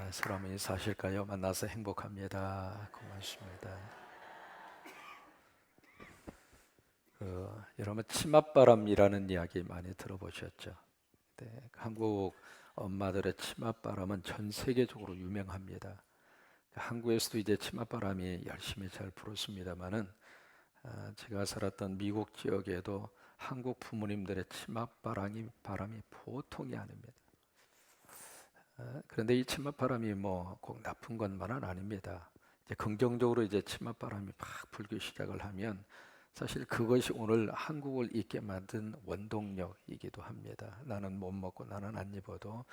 사람이 인사하실까요? 만나서 행복합니다. 고맙습니다. 여러분 치맛바람이라는 이야기 많이 들어보셨죠? 네, 한국 엄마들의 치맛바람은 전 세계적으로 유명합니다. 한국에서도 이제 치맛바람이 열심히 잘 불었습니다만은 제가 살았던 미국 지역에도 한국 부모님들의 치맛바람이 보통이 아닙니다. 그런데 이 치맛바람이 뭐 꼭 나쁜 것만은 아닙니다. 이제 긍정적으로 이제 치맛바람이 막 불기 시작을 하면 사실 그것이 오늘 한국을 있게 만든 원동력이기도 합니다. 나는 못 먹고 나는 안 입어도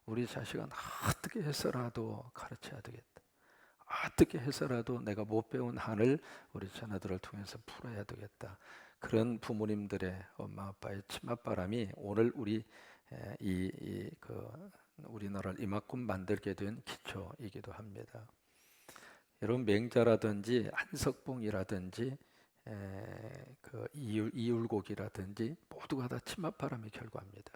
우리 자식은 어떻게 해서라도 가르쳐야 되겠다. 어떻게 해서라도 내가 못 배운 한을 우리 자녀들을 통해서 풀어야 되겠다. 그런 부모님들의 엄마 아빠의 치맛바람이 오늘 우리 우리나라를 이만큼 만들게 된 기초이기도 합니다. 여러분 맹자라든지 한석봉이라든지 이율곡이라든지 모두가 다 치맛바람의 결과입니다.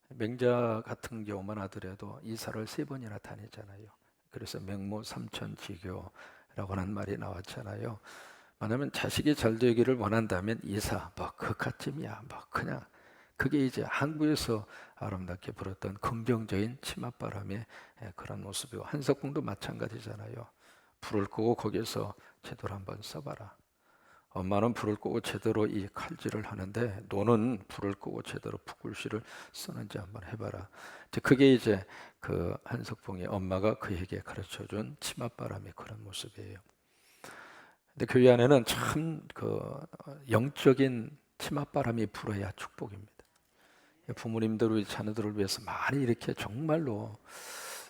맹자 같은 경우만 하더라도 이사를 3번이나 다니잖아요. 그래서 맹모 삼천지교라고 하는 말이 나왔잖아요. 왜냐하면 자식이 잘 되기를 원한다면 이사 뭐 그까쯤이야 뭐 그냥 그게 이제 한국에서 아름답게 불었던 긍정적인 치맛바람의 그런 모습이고 한석봉도 마찬가지잖아요. 불을 끄고 거기에서 제대로 한번 써봐라. 엄마는 불을 끄고 제대로 이 칼질을 하는데 너는 불을 끄고 제대로 붓글씨를 쓰는지 한번 해봐라. 그게 이제 그 한석봉의 엄마가 그에게 가르쳐준 치맛바람의 그런 모습이에요. 근데 교회 안에는 참 그 영적인 치맛바람이 불어야 축복입니다. 부모님들 우리 자녀들을 위해서 많이 이렇게 정말로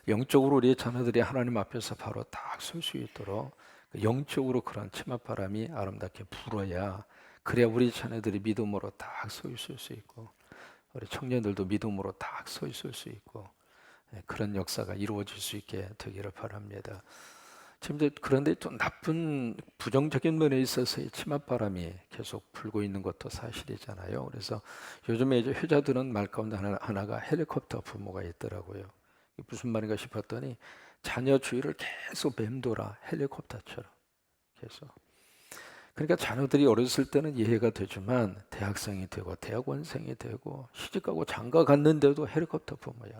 영적으로 우리 자녀들이 하나님 앞에서 바로 딱 설 수 있도록 영적으로 그런 치맛바람이 아름답게 불어야 그래야 우리 자녀들이 믿음으로 딱 서 있을 수 있고 우리 청년들도 믿음으로 딱 서 있을 수 있고 그런 역사가 이루어질 수 있게 되기를 바랍니다. 지금 그런데 또 나쁜 부정적인 면에 있어서의 치맛바람이 계속 불고 있는 것도 사실이잖아요. 그래서 요즘에 이제 효자들은 말 가운데 하나가 헬리콥터 부모가 있더라고요. 무슨 말인가 싶었더니 자녀 주위를 계속 맴돌아 헬리콥터처럼 계속. 그러니까 자녀들이 어렸을 때는 이해가 되지만 대학생이 되고 대학원생이 되고 시집가고 장가 갔는데도 헬리콥터 부모야.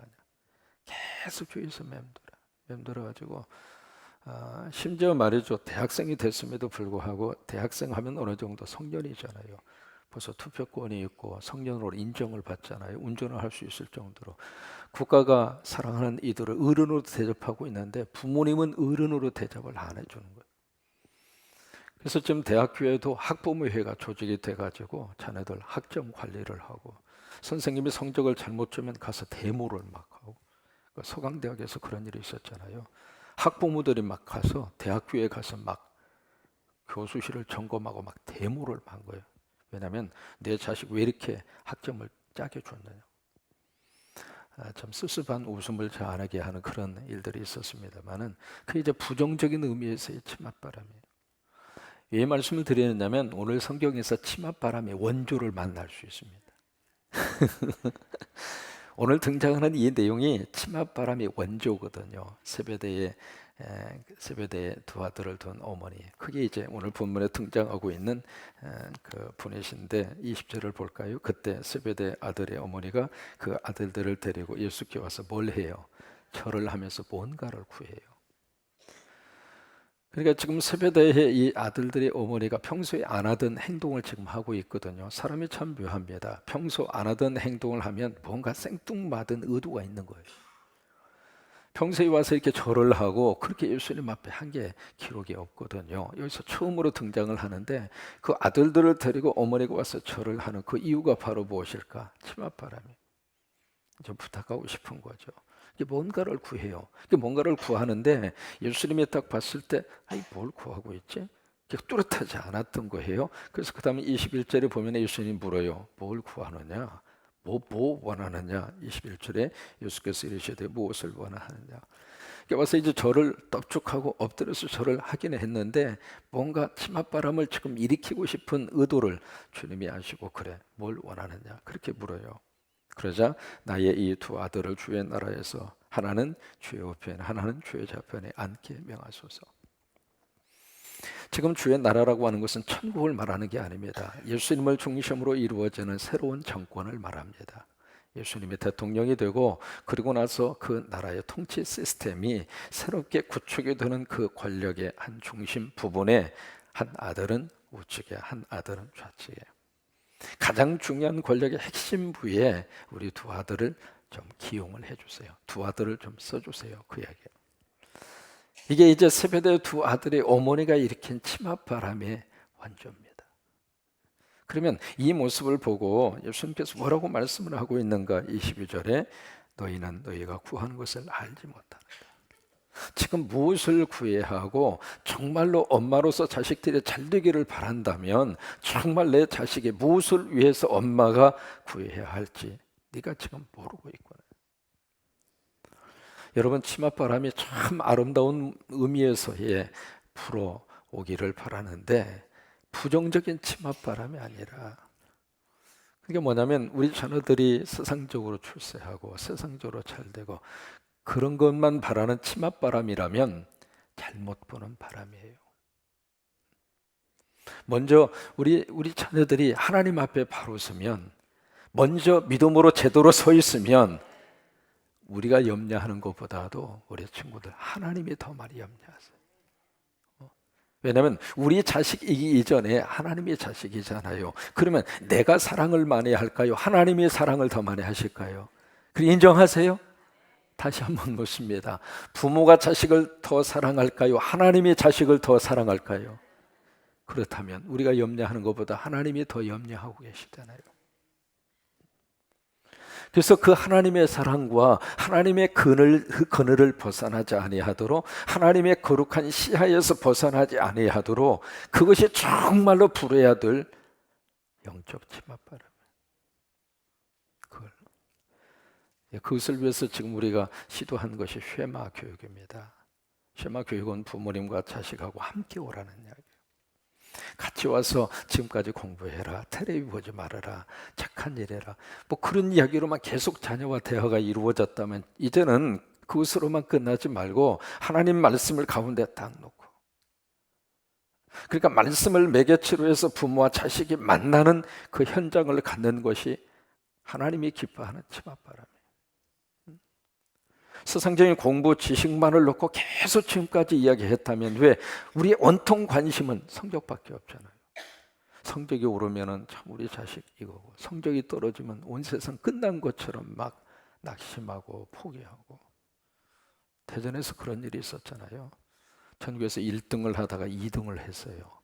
계속 주위에서 맴돌아가지고 심지어 말이죠. 대학생이 됐음에도 불구하고 대학생 하면 어느 정도 성년이잖아요. 벌써 투표권이 있고 성년으로 인정을 받잖아요. 운전을 할 수 있을 정도로. 국가가 사랑하는 이들을 어른으로 대접하고 있는데 부모님은 어른으로 대접을 안 해주는 거예요. 그래서 지금 대학교에도 학부모회가 조직이 돼가지고 자녀들 학점 관리를 하고 선생님이 성적을 잘못 주면 가서 데모를 막 하고 서강대학에서 그런 일이 있었잖아요. 학부모들이 막 가서 대학교에 가서 막 교수실을 점검하고 막 데모를 한 거예요. 왜냐하면 내 자식 왜 이렇게 학점을 짜게 줬느냐. 참 씁쓸한 웃음을 자아내게 하는 그런 일들이 있었습니다만은 그 이제 부정적인 의미에서의 치맛바람이에요. 왜 말씀을 드리느냐면 오늘 성경에서 치맛바람의 원조를 만날 수 있습니다. 오늘 등장하는 이 내용이 치맛바람의 원조거든요. 세베대의 두 아들을 둔 어머니. 그게 이제 오늘 본문에 등장하고 있는 그 분이신데 20절을 볼까요? 그때 세베대 아들의 어머니가 그 아들들을 데리고 예수께 와서 뭘 해요? 절을 하면서 뭔가를 구해요. 그러니까 지금 세베대의 이 아들들의 어머니가 평소에 안 하던 행동을 지금 하고 있거든요. 사람이 참 묘합니다. 평소 안 하던 행동을 하면 뭔가 생뚱맞은 의도가 있는 거예요. 평소에 와서 이렇게 절을 하고 그렇게 예수님 앞에 한 게 기록이 없거든요. 여기서 처음으로 등장을 하는데 그 아들들을 데리고 어머니가 와서 절을 하는 그 이유가 바로 무엇일까? 치맛바람이. 좀 부탁하고 싶은 거죠. 이게 뭔가를 구해요. 이게 뭔가를 구하는데 예수님이 딱 봤을 때 아이 뭘 구하고 있지? 뚜렷하지 않았던 거예요. 그래서 그 다음에 21절에 보면 예수님이 물어요. 뭘 구하느냐? 뭐 원하느냐? 21절에 예수께서 이르시되 무엇을 원하느냐? 와서 이제 저를 떡죽하고 엎드려서 절을 하긴 했는데 뭔가 치맛바람을 지금 일으키고 싶은 의도를 주님이 아시고 그래 뭘 원하느냐 그렇게 물어요. 그러자 나의 이 두 아들을 주의 나라에서 하나는 주의 우편, 하나는 주의 좌편에 앉게 명하소서. 지금 주의 나라라고 하는 것은 천국을 말하는 게 아닙니다. 예수님을 중심으로 이루어지는 새로운 정권을 말합니다. 예수님이 대통령이 되고 그리고 나서 그 나라의 통치 시스템이 새롭게 구축이 되는 그 권력의 한 중심 부분에 한 아들은 우측에 한 아들은 좌측에, 가장 중요한 권력의 핵심 부위에 우리 두 아들을 좀 기용을 해주세요. 두 아들을 좀 써주세요. 그 이야기예요. 이게 이제 세베대 두 아들의 어머니가 일으킨 치맛바람의 원조입니다. 그러면 이 모습을 보고 예수님께서 뭐라고 말씀을 하고 있는가? 22절에 너희는 너희가 구하는 것을 알지 못한다. 지금 무엇을 구해야 하고, 정말로 엄마로서 자식들이 잘 되기를 바란다면 정말 내 자식이 무엇을 위해서 엄마가 구해야 할지 네가 지금 모르고 있구나. 여러분, 치맛바람이 참 아름다운 의미에서의 불어오기를 바라는데 부정적인 치맛바람이 아니라, 그게 뭐냐면 우리 자녀들이 세상적으로 출세하고 세상적으로 잘 되고 그런 것만 바라는 치맛바람이라면 잘못 보는 바람이에요. 먼저 우리 자녀들이 하나님 앞에 바로 서면, 먼저 믿음으로 제대로 서 있으면 우리가 염려하는 것보다도 우리 친구들 하나님이 더 많이 염려하세요. 왜냐하면 우리 자식이기 이전에 하나님의 자식이잖아요. 그러면 내가 사랑을 많이 할까요? 하나님이 사랑을 더 많이 하실까요? 그리고 인정하세요? 다시 한번 묻습니다. 부모가 자식을 더 사랑할까요? 하나님이 자식을 더 사랑할까요? 그렇다면 우리가 염려하는 것보다 하나님이 더 염려하고 계시잖아요. 그래서 그 하나님의 사랑과 하나님의 그늘을 벗어나지 아니하도록, 하나님의 거룩한 시야에서 벗어나지 아니하도록, 그것이 정말로 불어야 될 영적 치맛바람. 그것을 위해서 지금 우리가 시도한 것이 쉐마 교육입니다. 쉐마 교육은 부모님과 자식하고 함께 오라는 이야기예요. 같이 와서 지금까지 공부해라, 텔레비 보지 말아라, 착한 일 해라, 뭐 그런 이야기로만 계속 자녀와 대화가 이루어졌다면 이제는 그것으로만 끝나지 말고 하나님 말씀을 가운데 딱 놓고, 그러니까 말씀을 매개체로 해서 부모와 자식이 만나는 그 현장을 갖는 것이 하나님이 기뻐하는 치맛바람이에요. 세상적인 공부 지식만을 놓고 계속 지금까지 이야기했다면 왜 우리의 온통 관심은 성적밖에 없잖아요. 성적이 오르면은 참 우리 자식 이거고, 성적이 떨어지면 온 세상 끝난 것처럼 막 낙심하고 포기하고. 대전에서 그런 일이 있었잖아요. 전국에서 1등을 하다가 2등을 했어요.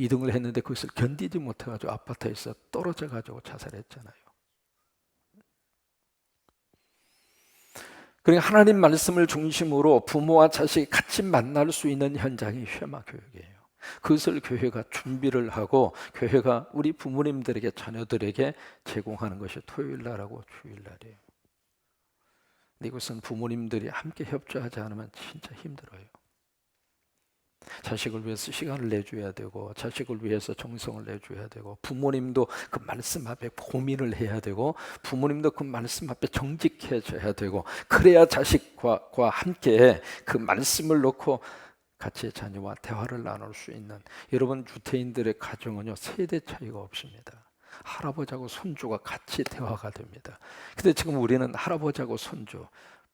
2등을 했는데 그것을 견디지 못해가지고 아파트에서 떨어져가지고 자살했잖아요. 그러니까 하나님 말씀을 중심으로 부모와 자식이 같이 만날 수 있는 현장이 쉐마 교육이에요. 그것을 교회가 준비를 하고 교회가 우리 부모님들에게, 자녀들에게 제공하는 것이 토요일날하고 주일날이에요. 근데 이것은 부모님들이 함께 협조하지 않으면 진짜 힘들어요. 자식을 위해서 시간을 내줘야 되고, 자식을 위해서 정성을 내줘야 되고, 부모님도 그 말씀 앞에 고민을 해야 되고, 부모님도 그 말씀 앞에 정직해져야 되고, 그래야 자식과 함께 그 말씀을 놓고 같이 자녀와 대화를 나눌 수 있는. 여러분, 유태인들의 가정은요 세대 차이가 없습니다. 할아버지하고 손주가 같이 대화가 됩니다. 근데 지금 우리는 할아버지하고 손주,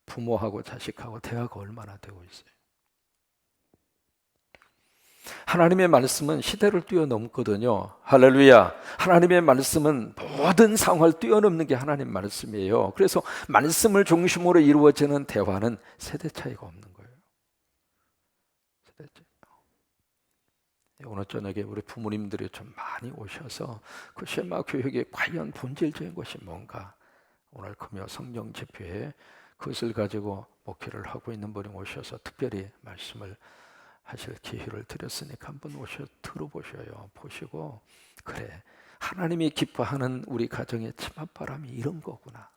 부모하고 자식하고 대화가 얼마나 되고 있어요. 하나님의 말씀은 시대를 뛰어넘거든요. 할렐루야. 하나님의 말씀은 모든 상황을 뛰어넘는 게 하나님 말씀이에요. 그래서 말씀을 중심으로 이루어지는 대화는 세대 차이가 없는 거예요. 세대 차이. 오늘 저녁에 우리 부모님들이 좀 많이 오셔서 그 쉐마 교육의 과연 본질적인 것이 뭔가, 오늘 금요 성령 집회에 그것을 가지고 목회를 하고 있는 분이 오셔서 특별히 말씀을 하실 기회를 드렸으니까 한번 오셔 들어보셔요. 보시고, 그래, 하나님이 기뻐하는 우리 가정의 치맛바람이 이런 거구나.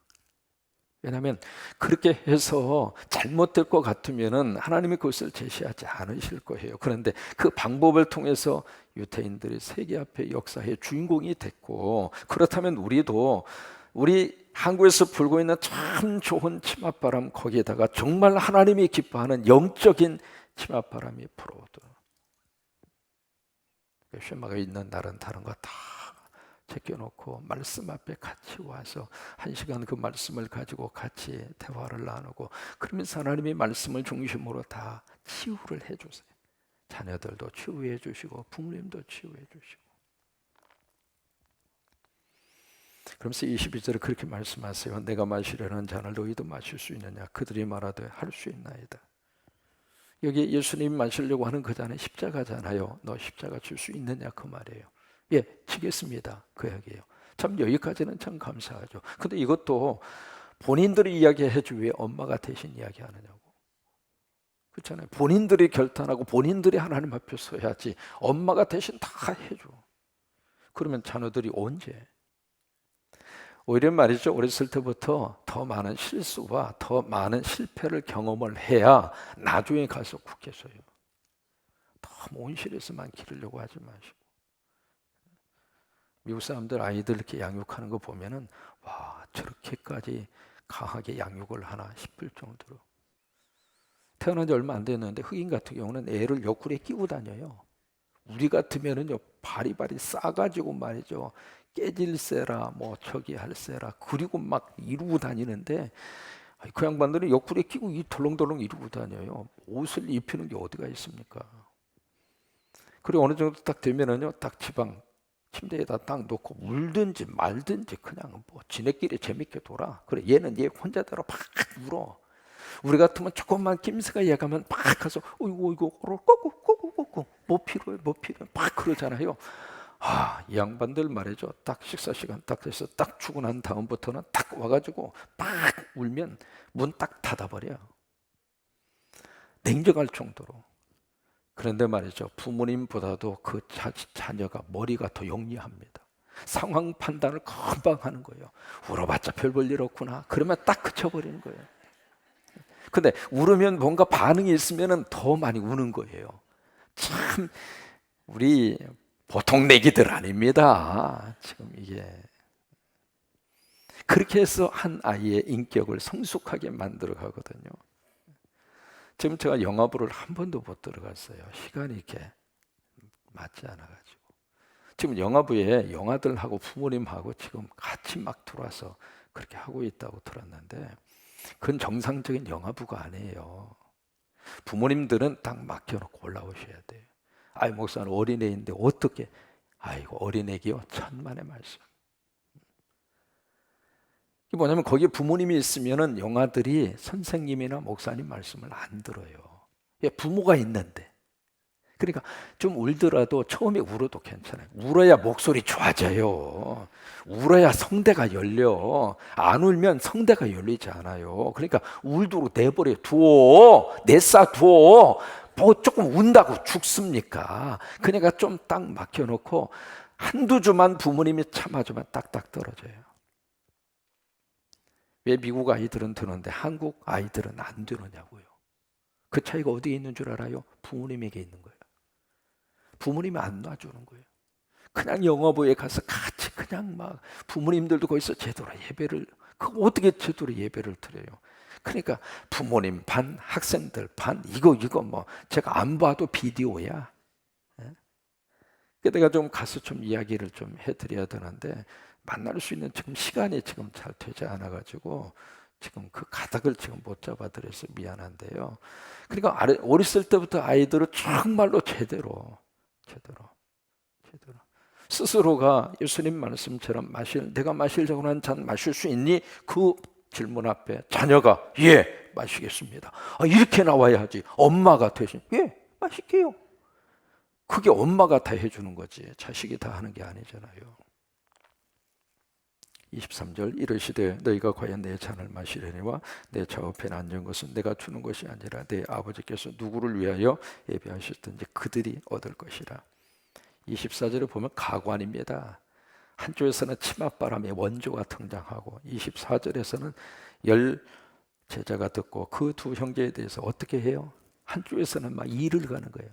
왜냐하면 그렇게 해서 잘못될 것 같으면은 하나님이 그것을 제시하지 않으실 거예요. 그런데 그 방법을 통해서 유태인들이 세계 앞에 역사의 주인공이 됐고, 그렇다면 우리도 우리 한국에서 불고 있는 참 좋은 치맛바람, 거기에다가 정말 하나님이 기뻐하는 영적인 치맛바람이 불어오더. 쉐마가 있는 날은 다른 거 다 제껴놓고 말씀 앞에 같이 와서 1시간 그 말씀을 가지고 같이 대화를 나누고, 그러면서 하나님이 말씀을 중심으로 다 치유를 해주세요. 자녀들도 치유해 주시고 부모님도 치유해 주시고. 그러면서 22절에 그렇게 말씀하세요. 내가 마시려는 잔을 너희도 마실 수 있느냐? 그들이 말하되 할 수 있나이다. 여기 예수님이 마시려고 하는 그 잔은 십자가잖아요. 너 십자가 줄 수 있느냐 그 말이에요. 예, 지겠습니다 그 이야기예요. 참 여기까지는 참 감사하죠. 근데 이것도 본인들이 이야기해주 왜 엄마가 대신 이야기하느냐고. 그렇잖아요. 본인들이 결단하고 본인들이 하나님 앞에 서야지 엄마가 대신 다 해줘. 그러면 자녀들이 언제? 오히려 말이죠, 어렸을 때부터 더 많은 실수와 더 많은 실패를 경험을 해야 나중에 가서 굳게 서요. 너무 온실에서만 기르려고 하지 마시고. 미국 사람들 아이들 이렇게 양육하는 거 보면은 와, 저렇게까지 강하게 양육을 하나 싶을 정도로. 태어난 지 얼마 안 됐는데 흑인 같은 경우는 애를 옆구리에 끼고 다녀요. 우리 같으면은요 바리바리 싸가지고 말이죠, 깨질세라 뭐 저기 할세라 그리고 막 이루고 다니는데, 그 양반들은 옆구리에 끼고 이 덜렁덜렁 이루고 다녀요. 옷을 입히는 게 어디가 있습니까? 그리고 어느 정도 딱 되면은요 딱 지방 침대에다 딱 놓고 울든지 말든지 그냥 뭐 지네끼리 재밌게 돌아. 그래, 얘는 얘 혼자대로 막 울어. 우리 같으면 조금만 낌새가 얘가면 막 가서 어이구 꼬꼬꼬꼬꼬 뭐 필요해 뭐 필요해 막 그러잖아요. 이 양반들 말이죠, 딱 식사 시간 딱 돼서 딱 주고 난 다음부터는 딱 와가지고 막 울면 문 딱 닫아버려. 냉정할 정도로. 그런데 말이죠, 부모님보다도 그 자녀가 머리가 더 영리합니다. 상황 판단을 금방 하는 거예요. 울어봤자 별 볼 일 없구나. 그러면 딱 그쳐버리는 거예요. 근데 울으면 뭔가 반응이 있으면 더 많이 우는 거예요. 참 우리 보통 내기들 아닙니다. 지금 이게 그렇게 해서 한 아이의 인격을 성숙하게 만들어 가거든요. 지금 제가 영화부를 한 번도 못 들어갔어요. 시간이 이렇게 맞지 않아가지고. 지금 영화부에 영아들하고 부모님하고 지금 같이 막 들어와서 그렇게 하고 있다고 들었는데, 그건 정상적인 영화부가 아니에요. 부모님들은 딱 맡겨놓고 올라오셔야 돼요. 아이, 목사는 어린애인데 어떻게? 아이고, 어린애기요? 천만의 말씀. 이게 뭐냐면 거기에 부모님이 있으면은 영아들이 선생님이나 목사님 말씀을 안 들어요. 부모가 있는데. 그러니까 좀 울더라도 처음에 울어도 괜찮아요. 울어야 목소리 좋아져요. 울어야 성대가 열려. 안 울면 성대가 열리지 않아요. 그러니까 울도록 내버려 두어. 내싸 두어. 뭐 조금 운다고 죽습니까? 그러니까 좀 딱 막혀놓고 한두 주만 부모님이 참아주면 딱딱 떨어져요. 왜 미국 아이들은 드는데 한국 아이들은 안 드느냐고요. 그 차이가 어디에 있는 줄 알아요? 부모님에게 있는 거예요. 부모님이 안 놔주는 거예요. 그냥 영어부에 가서 같이 그냥 막 부모님들도 거기서 제대로 예배를, 그 어떻게 제대로 예배를 드려요? 그러니까 부모님 반, 학생들 반, 이거 뭐 제가 안 봐도 비디오야. 내가 좀 가서 좀 이야기를 좀 해드려야 되는데 만날 수 있는 지금 시간이 지금 잘 되지 않아가지고 지금 그 가닥을 지금 못 잡아드려서 미안한데요. 그러니까 어렸을 때부터 아이들을 정말로 제대로 스스로가 예수님 말씀처럼 내가 마시려고 하는 잔 마실 수 있니? 그 질문 앞에 자녀가 예, 마시겠습니다. 이렇게 나와야지. 엄마가 대신 예, 마실게요. 그게 엄마가 다 해주는 거지 자식이 다 하는 게 아니잖아요. 23절 이르시되 너희가 과연 내 잔을 마시려니와 내 좌우편에 앉은 것은 내가 주는 것이 아니라 내 아버지께서 누구를 위하여 예비하셨든지 그들이 얻을 것이라. 24절에 보면 가관입니다. 한쪽에서는 치맛바람의 원조가 등장하고 24절에서는 열 제자가 듣고 그 두 형제에 대해서 어떻게 해요? 한쪽에서는 막 일을 가는 거예요.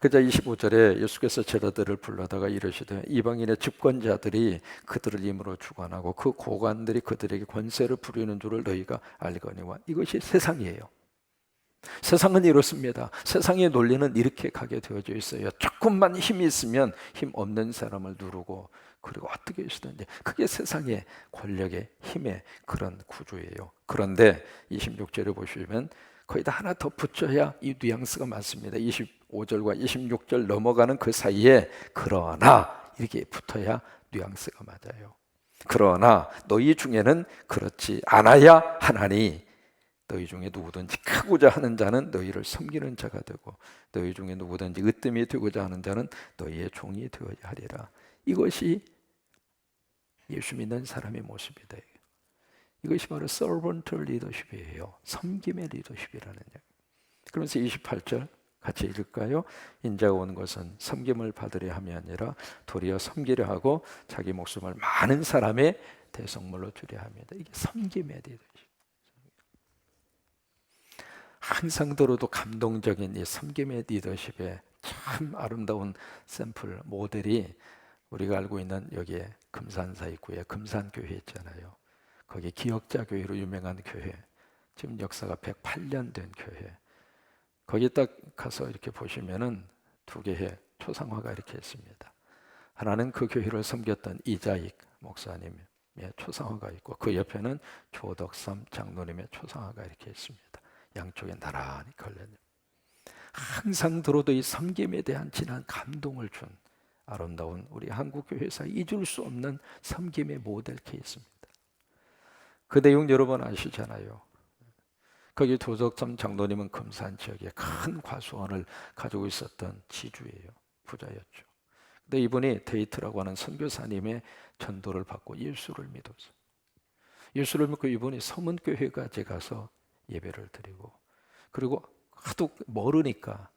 그자 25절에 예수께서 제자들을 불러다가 이르시되 이방인의 집권자들이 그들을 임으로 주관하고 그 고관들이 그들에게 권세를 부리는 줄을 너희가 알거니와. 이것이 세상이에요. 세상은 이렇습니다. 세상의 논리는 이렇게 가게 되어져 있어요. 조금만 힘이 있으면 힘 없는 사람을 누르고, 그리고 어떻게 하시든지. 그게 세상의 권력의 힘의 그런 구조예요. 그런데 26절에 보시면 거기다 하나 더 붙여야 이 뉘앙스가 맞습니다. 25절과 26절 넘어가는 그 사이에 그러나 이렇게 붙어야 뉘앙스가 맞아요. 그러나 너희 중에는 그렇지 않아야 하나니 너희 중에 누구든지 크고자 하는 자는 너희를 섬기는 자가 되고 너희 중에 누구든지 으뜸이 되고자 하는 자는 너희의 종이 되어야 하리라. 이것이 예수 믿는 사람의 모습이다. 이것이 바로 servant leadership이에요. 섬김의 리더십이라는 얘기. 그러면서 28절 같이 읽을까요? 인자가 온 것은 섬김을 받으려 함이 아니라 도리어 섬기려 하고 자기 목숨을 많은 사람의 대속물로 주려 합니다. 이게 섬김의 리더십. 항상 들어도 감동적인 이 섬김의 리더십의 참 아름다운 샘플 모델이 우리가 알고 있는 여기에 금산사 입구에 금산교회 있잖아요. 거기 기역자 교회로 유명한 교회, 지금 역사가 108년 된 교회. 거기 딱 가서 이렇게 보시면은 두 개의 초상화가 이렇게 있습니다. 하나는 그 교회를 섬겼던 이자익 목사님의 초상화가 있고 그 옆에는 조덕삼 장로님의 초상화가 이렇게 있습니다. 양쪽에 나란히 걸려요. 항상 들어도 이 섬김에 대한 진한 감동을 준 아름다운 우리 한국 교회사에 잊을 수 없는 섬김의 모델 케이스입니다. 그 내용 여러분 아시잖아요. 거기 조덕삼 장로님은 금산 지역에 큰 과수원을 가지고 있었던 지주예요. 부자였죠. 근데 이분이 데이트라고 하는 선교사님의 전도를 받고 예수를 믿었어요. 예수를 믿고 이분이 서문교회까지 가서 예배를 드리고, 그리고 하도 멀으니까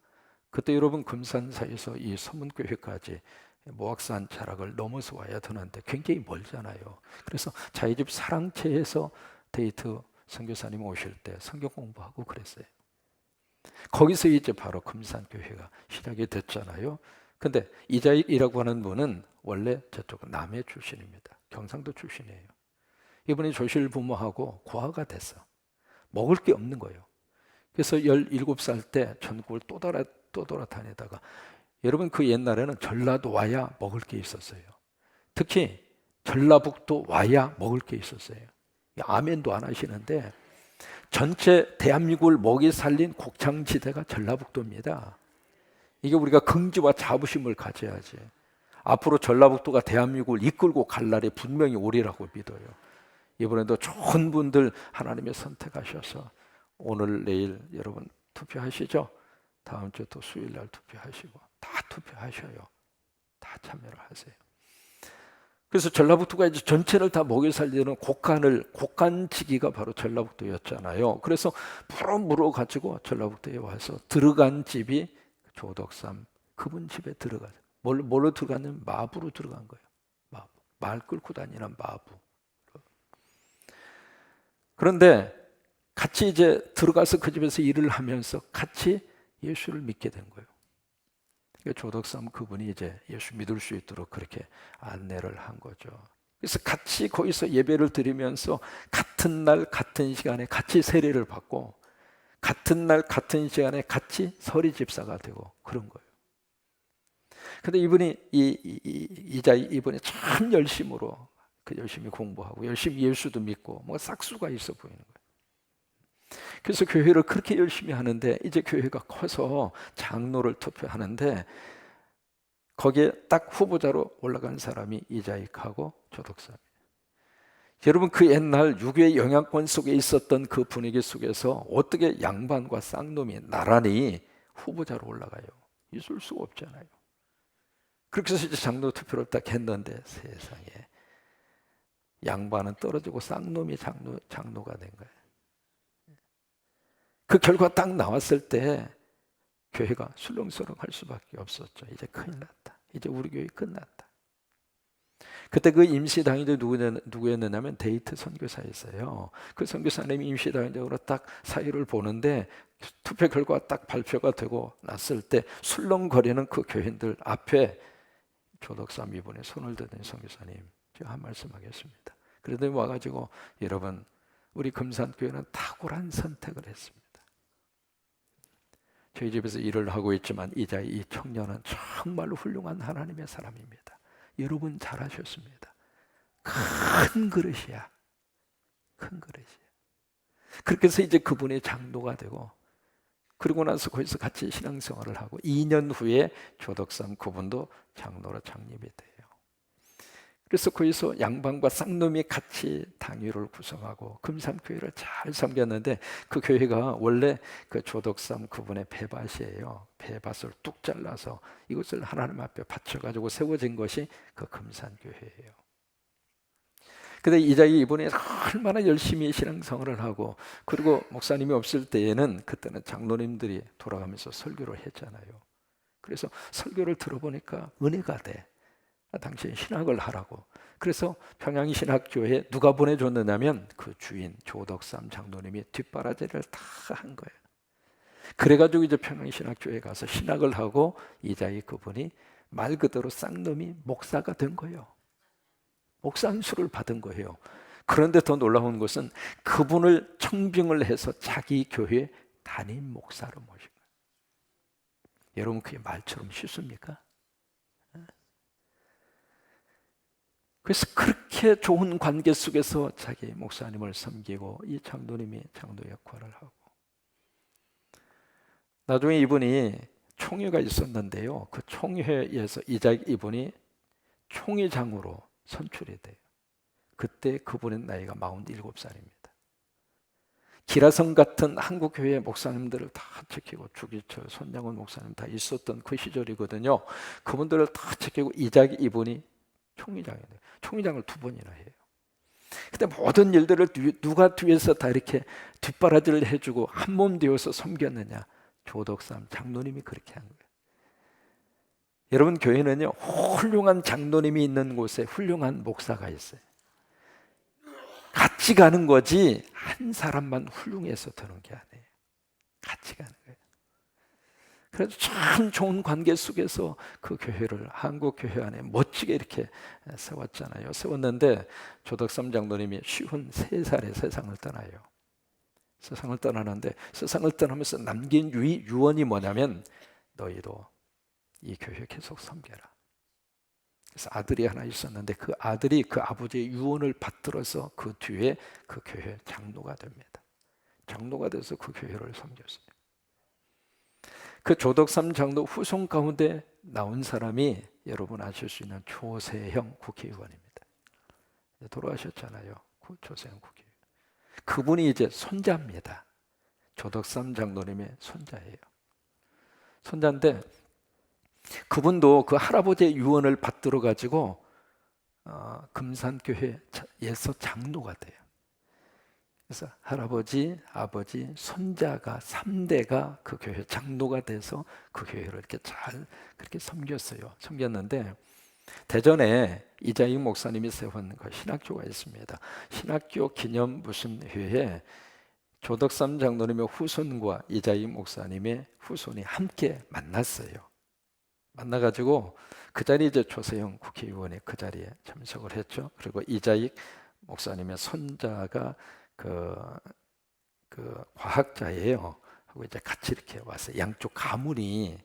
그때 여러분 금산사에서 이 서문교회까지 모악산 자락을 넘어서 와야 되는데 굉장히 멀잖아요. 그래서 자기 집 사랑채에서 데이트 선교사님 오실 때 성경 공부하고 그랬어요. 거기서 이제 바로 금산교회가 시작이 됐잖아요. 근데 이자익이라고 하는 분은 원래 저쪽 남해 출신입니다. 경상도 출신이에요. 이분이 조실부모하고 고아가 됐어. 먹을 게 없는 거예요. 그래서 17살 때 전국을 또 돌아다니다가, 여러분 그 옛날에는 전라도 와야 먹을 게 있었어요. 특히 전라북도 와야 먹을 게 있었어요. 아멘도 안 하시는데 전체 대한민국을 먹이 살린 곡창지대가 전라북도입니다. 이게 우리가 긍지와 자부심을 가져야지. 앞으로 전라북도가 대한민국을 이끌고 갈 날이 분명히 오리라고 믿어요. 이번에도 좋은 분들 하나님의 선택하셔서 오늘 내일 여러분 투표하시죠. 다음 주 또 수요일 날 투표하시고 다 투표하셔요. 다 참여를 하세요. 그래서 전라북도가 이제 전체를 다 먹여 살리는 곡간지기가 바로 전라북도였잖아요. 그래서 물어 가지고 전라북도에 와서 들어간 집이 조덕삼 그분 집에 들어가서 뭘로 들어갔냐면 마부로 들어간 거예요. 마부. 말 끌고 다니는 마부. 그런데 같이 이제 들어가서 그 집에서 일을 하면서 같이 예수를 믿게 된 거예요. 조덕삼 그분이 이제 예수 믿을 수 있도록 그렇게 안내를 한 거죠. 그래서 같이 거기서 예배를 드리면서 같은 날 같은 시간에 같이 세례를 받고 같은 날 같은 시간에 같이 서리 집사가 되고 그런 거예요. 근데 이분이 이분이 참 열심으로 열심히 공부하고 열심히 예수도 믿고 뭔가 싹수가 있어 보이는 거예요. 그래서 교회를 그렇게 열심히 하는데 이제 교회가 커서 장로를 투표하는데 거기에 딱 후보자로 올라간 사람이 이자익하고 조덕삼. 여러분 그 옛날 유교의 영향권 속에 있었던 그 분위기 속에서 어떻게 양반과 쌍놈이 나란히 후보자로 올라가요? 있을 수가 없잖아요. 그렇게 해서 이제 장로 투표를 딱 했는데 세상에 양반은 떨어지고 쌍놈이 장로가 된 거예요. 그 결과 딱 나왔을 때 교회가 술렁술렁할 수밖에 없었죠. 이제 큰일 났다. 이제 우리 교회 끝났다. 그때 그 임시당의자 누구였느냐면 데이트 선교사였어요. 그 선교사님이 임시당의적으로 딱 사회를 보는데 투표 결과가 딱 발표가 되고 났을 때 술렁거리는 그 교인들 앞에 조덕삼 이분이 손을 드더니 선교사님, 제가 한 말씀 하겠습니다. 그러더니 와가지고 여러분, 우리 금산교회는 탁월한 선택을 했습니다. 저희 집에서 일을 하고 있지만 이제 이 청년은 정말로 훌륭한 하나님의 사람입니다. 여러분 잘하셨습니다. 큰 그릇이야. 큰 그릇이야. 그렇게 해서 이제 그분이 장로가 되고, 그러고 나서 거기서 같이 신앙생활을 하고 2년 후에 조덕삼 그분도 장로로 창립이 돼요. 그래서 거기서 양반과 쌍놈이 같이 당회를 구성하고 금산교회를 잘 섬겼는데, 그 교회가 원래 그 조덕삼 그분의 배밭이에요. 배밭을 뚝 잘라서 이것을 하나님 앞에 바쳐가지고 세워진 것이 그 금산교회예요. 근데 이자희 이분이 얼마나 열심히 신앙생활을 하고, 그리고 목사님이 없을 때에는 그때는 장로님들이 돌아가면서 설교를 했잖아요. 그래서 설교를 들어보니까 은혜가 돼. 당신 신학을 하라고. 그래서 평양신학교에 누가 보내줬느냐면 그 주인 조덕삼 장로님이 뒷바라지를 다 한 거예요. 그래가지고 이제 평양신학교에 가서 신학을 하고 이자희 그분이 말 그대로 쌍놈이 목사가 된 거예요. 목사 안수를 받은 거예요. 그런데 더 놀라운 것은 그분을 청빙을 해서 자기 교회 담임 목사로 모신 거예요. 여러분, 그게 말처럼 쉽습니까? 그래서 그렇게 좋은 관계 속에서 자기 목사님을 섬기고 이 장로님이 장로 역할을 하고, 나중에 이분이 총회가 있었는데요. 그 총회에서 이분이 총회장으로 선출이 돼요. 그때 그분의 나이가 47살입니다. 기라성 같은 한국교회 목사님들을 다 지키고, 주기철, 손양원 목사님 다 있었던 그 시절이거든요. 그분들을 다 지키고 이분이 총회장이 돼요. 총회장을 2번이나 해요. 근데 모든 일들을 누가 뒤에서 다 이렇게 뒷바라지를 해주고 한 몸 되어서 섬겼느냐? 조덕삼 장로님이 그렇게 한 거예요. 여러분, 교회는요, 훌륭한 장로님이 있는 곳에 훌륭한 목사가 있어요. 같이 가는 거지 한 사람만 훌륭해서 되는 게 아니에요. 같이 가는 거예요. 그래서 참 좋은 관계 속에서 그 교회를 한국 교회 안에 멋지게 이렇게 세웠잖아요. 세웠는데 조덕삼 장로님이 53살에 세상을 떠나요. 세상을 떠나는데, 세상을 떠나면서 남긴 유언이 뭐냐면, 너희도 이 교회 계속 섬겨라. 그래서 아들이 하나 있었는데 그 아들이 그 아버지의 유언을 받들어서 그 뒤에 그 교회 장로가 됩니다. 장로가 돼서 그 교회를 섬겼어요. 그 조덕삼 장로 후손 가운데 나온 사람이 여러분 아실 수 있는 조세형 국회의원입니다. 돌아가셨잖아요. 조세형 국회의원. 그분이 이제 손자입니다. 조덕삼 장로님의 손자예요. 손자인데 그분도 그 할아버지의 유언을 받들어 가지고 금산교회에서 장로가 돼요. 그래서 할아버지, 아버지, 손자가 3대가 그 교회 장로가 돼서 그 교회를 이렇게 잘 그렇게 섬겼어요. 섬겼는데 대전에 이자익 목사님이 세운 그 신학교가 있습니다. 신학교 기념 무슨 회에 조덕삼 장로님의 후손과 이자익 목사님의 후손이 함께 만났어요. 만나가지고 그 자리에 이제 조세형 국회의원이 그 자리에 참석을 했죠. 그리고 이자익 목사님의 손자가 그 과학자예요. 하고 이제 같이 이렇게 와서 양쪽 가문이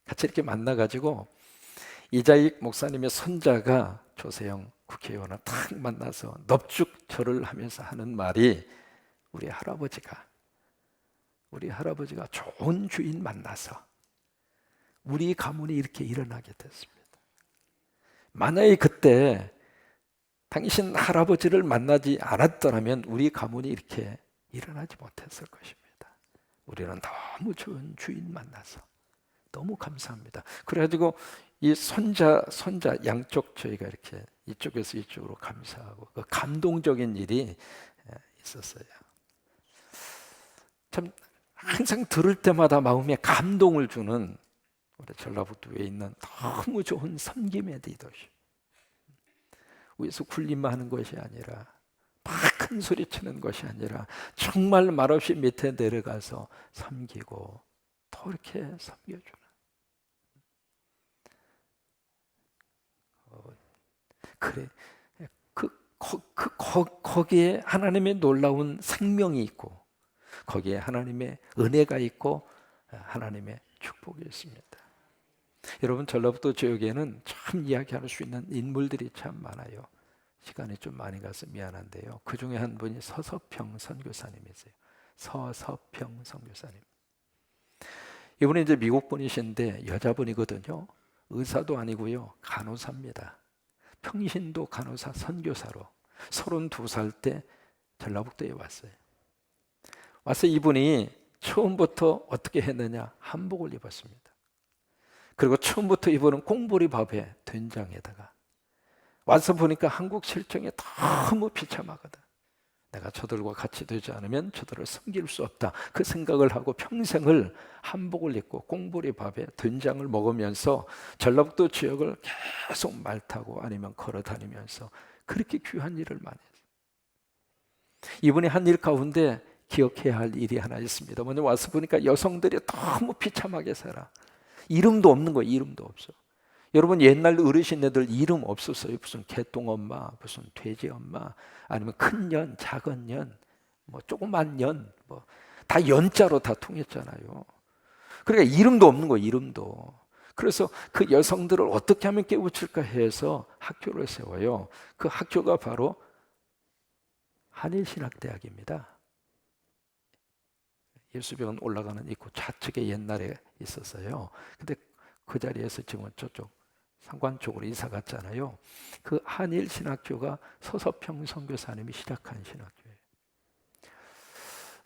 같이 이렇게 만나가지고 이자익 목사님의 손자가 조세형 국회의원을 탁 만나서 넙죽절을 하면서 하는 말이, 우리 할아버지가 좋은 주인 만나서 우리 가문이 이렇게 일어나게 됐습니다. 만약에 그때 당신 할아버지를 만나지 않았더라면 우리 가문이 이렇게 일어나지 못했을 것입니다. 우리는 너무 좋은 주인 만나서 너무 감사합니다. 그래가지고 이 손자 양쪽 저희가 이렇게 이쪽에서 이쪽으로 감사하고 그 감동적인 일이 있었어요. 참 항상 들을 때마다 마음에 감동을 주는 우리 전라북도에 있는 너무 좋은 섬김의 리더십. 위에서 군림만 하는 것이 아니라 큰 큰 소리 치는 것이 아니라 정말 말없이 밑에 내려가서 섬기고 또 이렇게 섬겨주는. 그래, 거기에 하나님의 놀라운 생명이 있고, 거기에 하나님의 은혜가 있고, 하나님의 축복이 있습니다. 여러분, 전라북도 지역에는 참 이야기할 수 있는 인물들이 참 많아요. 시간이 좀 많이 가서 미안한데요. 그 중에 한 분이 서서평 선교사님이세요. 서서평 선교사님. 이분이 이제 미국 분이신데 여자분이거든요. 의사도 아니고요, 간호사입니다. 평신도 간호사 선교사로 32살 때 전라북도에 왔어요. 와서 이분이 처음부터 어떻게 했느냐, 한복을 입었습니다. 그리고 처음부터 이분은 꽁보리 밥에 된장에다가, 와서 보니까 한국 실정에 너무 비참하거든. 내가 저들과 같이 되지 않으면 저들을 섬길 수 없다, 그 생각을 하고 평생을 한복을 입고 꽁보리 밥에 된장을 먹으면서 전라북도 지역을 계속 말 타고 아니면 걸어 다니면서 그렇게 귀한 일을 많이 했어요. 이분이 한 일 가운데 기억해야 할 일이 하나 있습니다. 먼저 와서 보니까 여성들이 너무 비참하게 살아. 이름도 없는 거예요. 이름도 없어. 여러분, 옛날 어르신네들 이름 없었어요. 무슨 개똥엄마, 무슨 돼지엄마, 아니면 큰 년, 작은 년, 뭐 조그만 년, 뭐 다 연자로 다 통했잖아요. 그러니까 이름도 없는 거예요. 이름도. 그래서 그 여성들을 어떻게 하면 깨우칠까 해서 학교를 세워요. 그 학교가 바로 한일신학대학입니다. 예수병원 올라가는 입구 좌측에 옛날에 있었어요. 근데 그 자리에서 지금은 저쪽 상관 쪽으로 이사 갔잖아요. 그 한일 신학교가 서서평 선교사님이 시작한 신학교예요.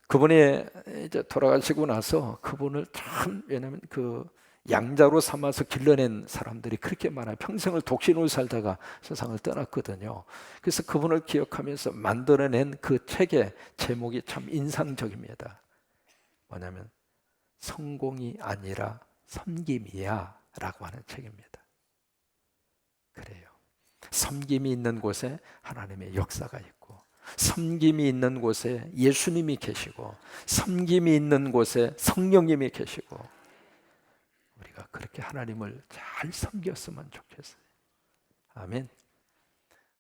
그분이 이제 돌아가시고 나서 그분을 참, 왜냐면 그 양자로 삼아서 길러낸 사람들이 그렇게 많아요. 평생을 독신으로 살다가 세상을 떠났거든요. 그래서 그분을 기억하면서 만들어낸 그 책의 제목이 참 인상적입니다. 뭐냐면 성공이 아니라 섬김이야 라고 하는 책입니다. 그래요. 섬김이 있는 곳에 하나님의 역사가 있고, 섬김이 있는 곳에 예수님이 계시고, 섬김이 있는 곳에 성령님이 계시고, 우리가 그렇게 하나님을 잘 섬겼으면 좋겠어요. 아멘.